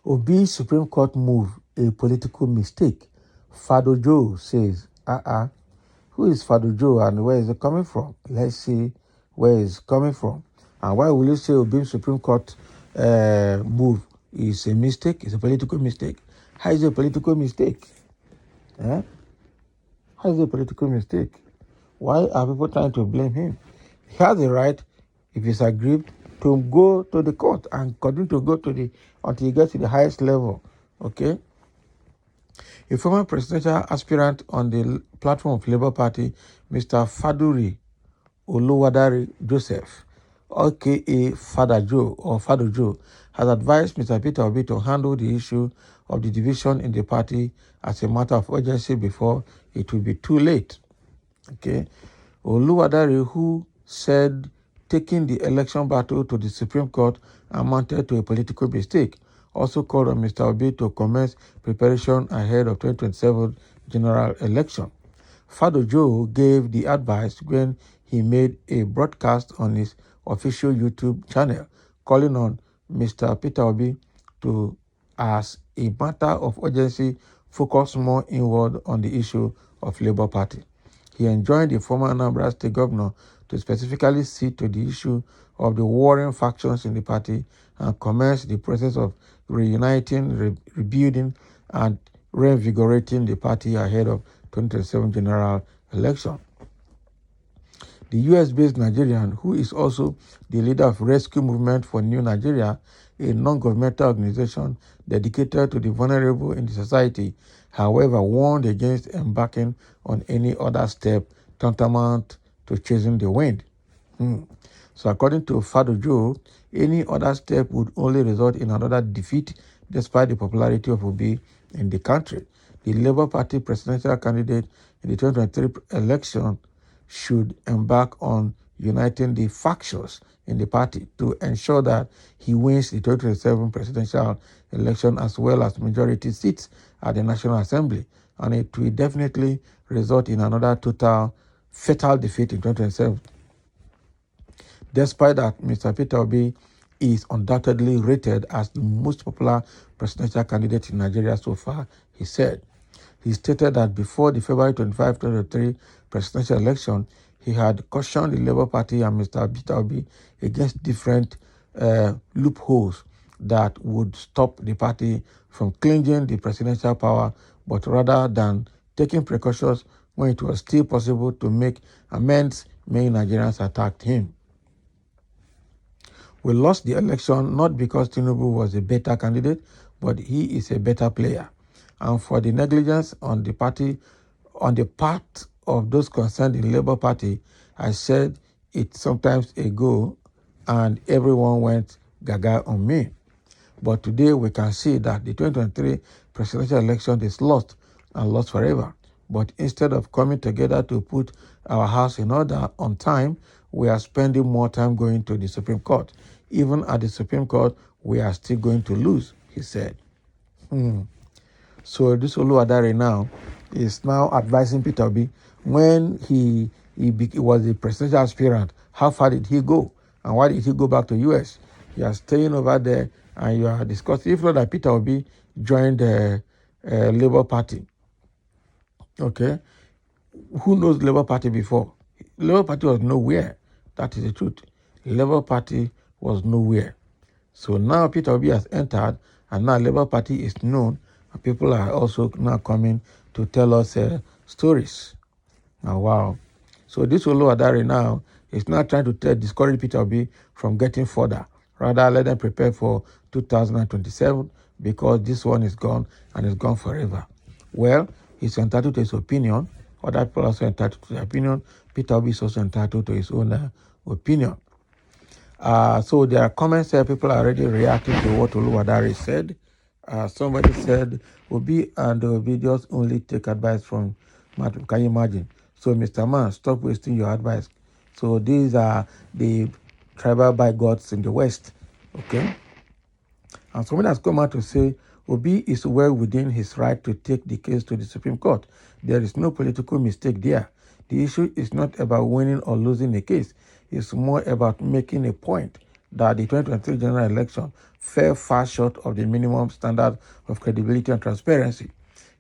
Obi's Supreme Court move a political mistake. Fado Joe says, who is Fado Joe and where is it coming from? Let's see where it's coming from. And why will you say Obi's Supreme Court move is a mistake? It's a political mistake. How is it a political mistake? How is it a political mistake? Why are people trying to blame him? He has the right, if he's aggrieved, to go to the court and continue to go to until he gets to the highest level. Okay? A former presidential aspirant on the platform of Labour Party, Mr. Faduri Oluwadari Joseph, aka Fado Joe, has advised Mr. Peter Obi to handle the issue of the division in the party as a matter of urgency before it will be too late. Okay? Oluwadari, who said taking the election battle to the Supreme Court amounted to a political mistake, also called on Mr. Obi to commence preparation ahead of 2027 general election. Fado Joe gave the advice when he made a broadcast on his official YouTube channel, calling on Mr. Peter Obi to, as a matter of urgency, focus more inward on the issue of Labour Party. He enjoined the former Anambra State governor to specifically see to the issue of the warring factions in the party and commence the process of reuniting, rebuilding, and reinvigorating the party ahead of 2027 general election. The US-based Nigerian, who is also the leader of Rescue Movement for New Nigeria, a non-governmental organization dedicated to the vulnerable in the society, however, warned against embarking on any other step tantamount to chasing the wind. So according to Fado Joe, any other step would only result in another defeat despite the popularity of Obi in the country. The Labour Party presidential candidate in the 2023 election should embark on uniting the factions in the party to ensure that he wins the 2027 presidential election as well as majority seats at the National Assembly. And it will definitely result in another total fatal defeat in 2027. Despite that, Mr. Peter Obi is undoubtedly rated as the most popular presidential candidate in Nigeria so far, he said. He stated that before the February 25, 2023 presidential election, he had cautioned the Labour Party and Mr. Peter Obi against different loopholes that would stop the party from clinging the presidential power, but rather than taking precautions when it was still possible to make amends, many Nigerians attacked him. We lost the election not because Tinubu was a better candidate, but he is a better player. And for the negligence on the part of those concerned in the Labour Party, I said it sometimes ago, and everyone went gaga on me. But today we can see that the 2023 presidential election is lost and lost forever. But instead of coming together to put our house in order on time, we are spending more time going to the Supreme Court. Even at the Supreme Court, we are still going to lose, he said. So this Oluwadare now is now advising Peter Obi when he was the presidential aspirant. How far did he go? And why did he go back to US? You are staying over there and you are discussing. If not that Peter Obi joined the Labour Party. Okay? Who knows Labour Party before? Labour Party was nowhere. That is the truth. Labour Party was nowhere. So now Peter Obi has entered and now Labour Party is known and people are also now coming to tell us stories. Now, wow. So this Oluwadare now is now trying to discourage Peter Obi from getting further. Rather, let them prepare for 2027 because this one is gone and it's gone forever. Well, he's entitled to his opinion. Other people are also entitled to their opinion. Peter Obi is also entitled to his own opinion. So there are comments here. People are already reacting to what Oluwadare said. Somebody said, Obi and Obi just only take advice from Madam. Can you imagine? So, Mr. Man, stop wasting your advice. So these are the tribal bigots in the West. Okay? And somebody has come out to say, Obi is well within his right to take the case to the Supreme Court. There is no political mistake there. The issue is not about winning or losing a case. It's more about making a point that the 2023 general election fell far short of the minimum standard of credibility and transparency.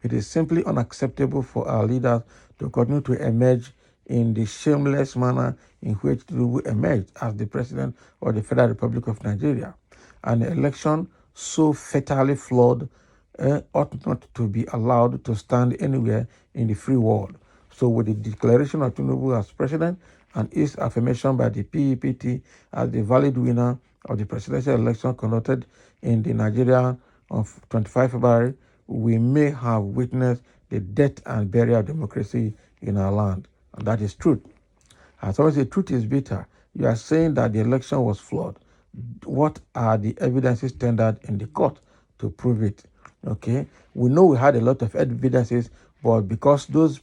It is simply unacceptable for our leaders to continue to emerge in the shameless manner in which Tinubu emerged as the president of the Federal Republic of Nigeria. An election so fatally flawed ought not to be allowed to stand anywhere in the free world. So with the declaration of Tinubu as president and its affirmation by the PEPT as the valid winner of the presidential election conducted in the Nigeria on 25 February, we may have witnessed the death and burial of democracy in our land. And that is truth. As always, the truth is bitter. You are saying that the election was flawed. What are the evidences tendered in the court to prove it? Okay, we know we had a lot of evidences, but because those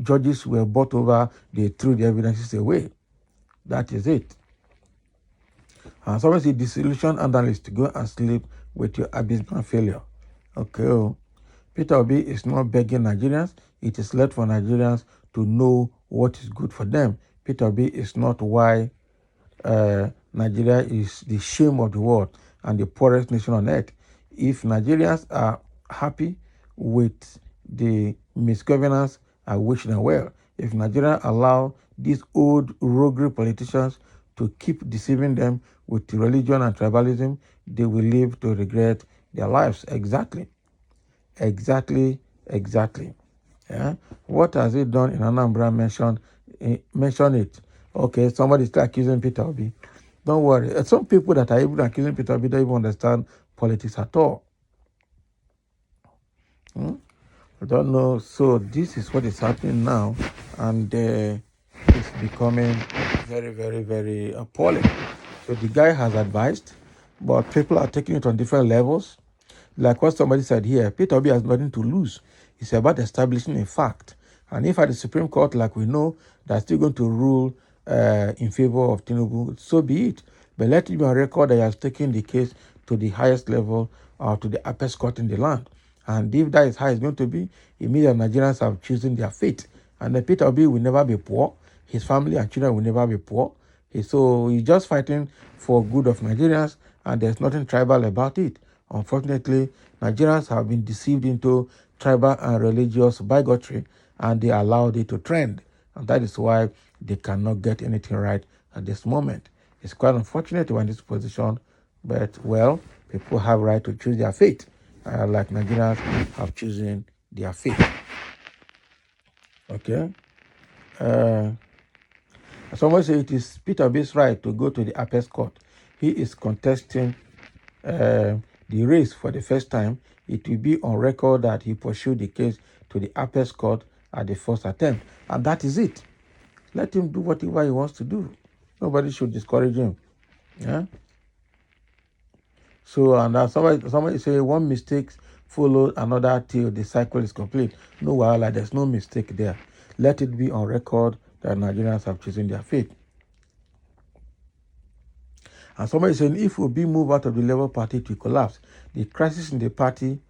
judges were bought over, they threw the evidences away. That is it. And so the disillusioned analyst to go and sleep with your abysmal failure. Okay, Peter Obi is not begging Nigerians. It is left for Nigerians to know what is good for them. Peter Obi is not why Nigeria is the shame of the world and the poorest nation on earth. If Nigerians are happy with the misgovernance, I wish them well. If Nigeria allow these old roguery politicians to keep deceiving them with religion and tribalism, they will live to regret their lives. Exactly. Yeah. What has he done in Anambra? Mention it. Okay, somebody still accusing Peter Obi. Don't worry. Some people that are even accusing Peter Obi don't even understand politics at all. I don't know. So this is what is happening now, and it's becoming very, very, very appalling. So the guy has advised, but people are taking it on different levels. Like what somebody said here, Peter Obi has nothing to lose. It's about establishing a fact. And if at the Supreme Court, like we know, they're still going to rule in favor of Tinubu, so be it. But let it be on record that he has taken the case to the highest level, to the apex court in the land. And if that is how it's going to be, it means that Nigerians have chosen their fate. And then Peter Obi will never be poor. His family and children will never be poor. So he's just fighting for good of Nigerians, and there's nothing tribal about it. Unfortunately, Nigerians have been deceived into tribal and religious bigotry, and they allowed it to trend. And that is why they cannot get anything right at this moment. It's quite unfortunate to be in this position, but, well, people have right to choose their fate, like Nigerians have chosen their fate. Okay? Someone say it is Peter Obi's right to go to the apex court. He is contesting the race for the first time. It will be on record that he pursued the case to the apex court at the first attempt. And that is it. Let him do whatever he wants to do. Nobody should discourage him. Yeah. So, and somebody say one mistake follows another till the cycle is complete. No, like there's no mistake there. Let it be on record that Nigerians have chosen their fate. And somebody is saying if Obi move out of the Labour Party to collapse, the crisis in the party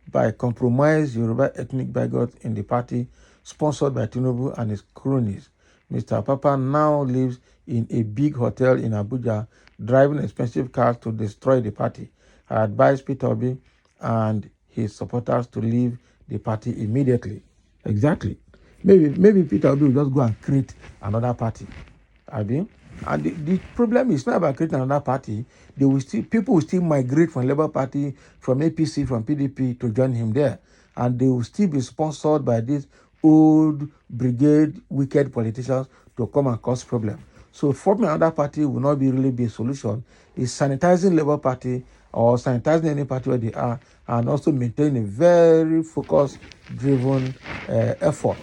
by compromise Yoruba ethnic bigots in the party, sponsored by Tinubu and his cronies. Mr. Papa now lives in a big hotel in Abuja, driving expensive cars to destroy the party. I advise Peter Obi and his supporters to leave the party immediately. Exactly. Maybe Peter Obi will just go and create another party. And the problem is not about creating another party. People will still migrate from Labour Party, from APC, from PDP to join him there. And they will still be sponsored by these old brigade, wicked politicians to come and cause problem. So forming another party will not really be a solution. It's sanitizing Labour Party or sanitizing any party where they are, and also maintain a very focused, driven effort,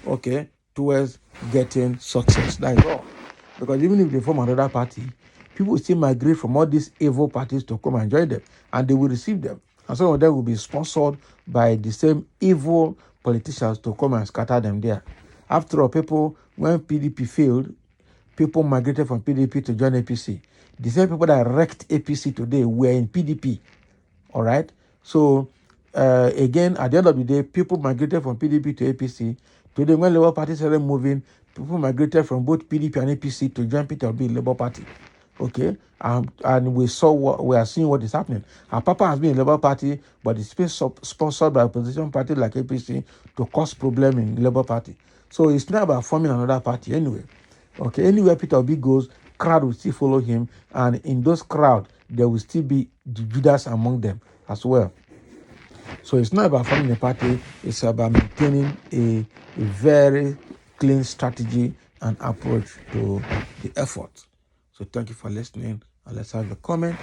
okay, towards getting success. That is all. Because even if they form another party, people will still migrate from all these evil parties to come and join them, and they will receive them. And some of them will be sponsored by the same evil politicians to come and scatter them there. After all, when PDP failed, people migrated from PDP to join APC. The same people that wrecked APC today were in PDP. All right? So, again, at the end of the day, people migrated from PDP to APC Today, when Labour Party started moving, people migrated from both PDP and APC to join Peter Obi in Labour Party. Okay, and we are seeing what is happening. Our Papa has been in Labour Party, but it's been sponsored by opposition party like APC to cause problem in Labour Party. So it's not about forming another party anyway. Okay, anywhere Peter Obi goes, crowd will still follow him, and in those crowd, there will still be the Judas among them as well. So it's not about forming a party, it's about maintaining a very clean strategy and approach to the effort. So thank you for listening, and let's have a comment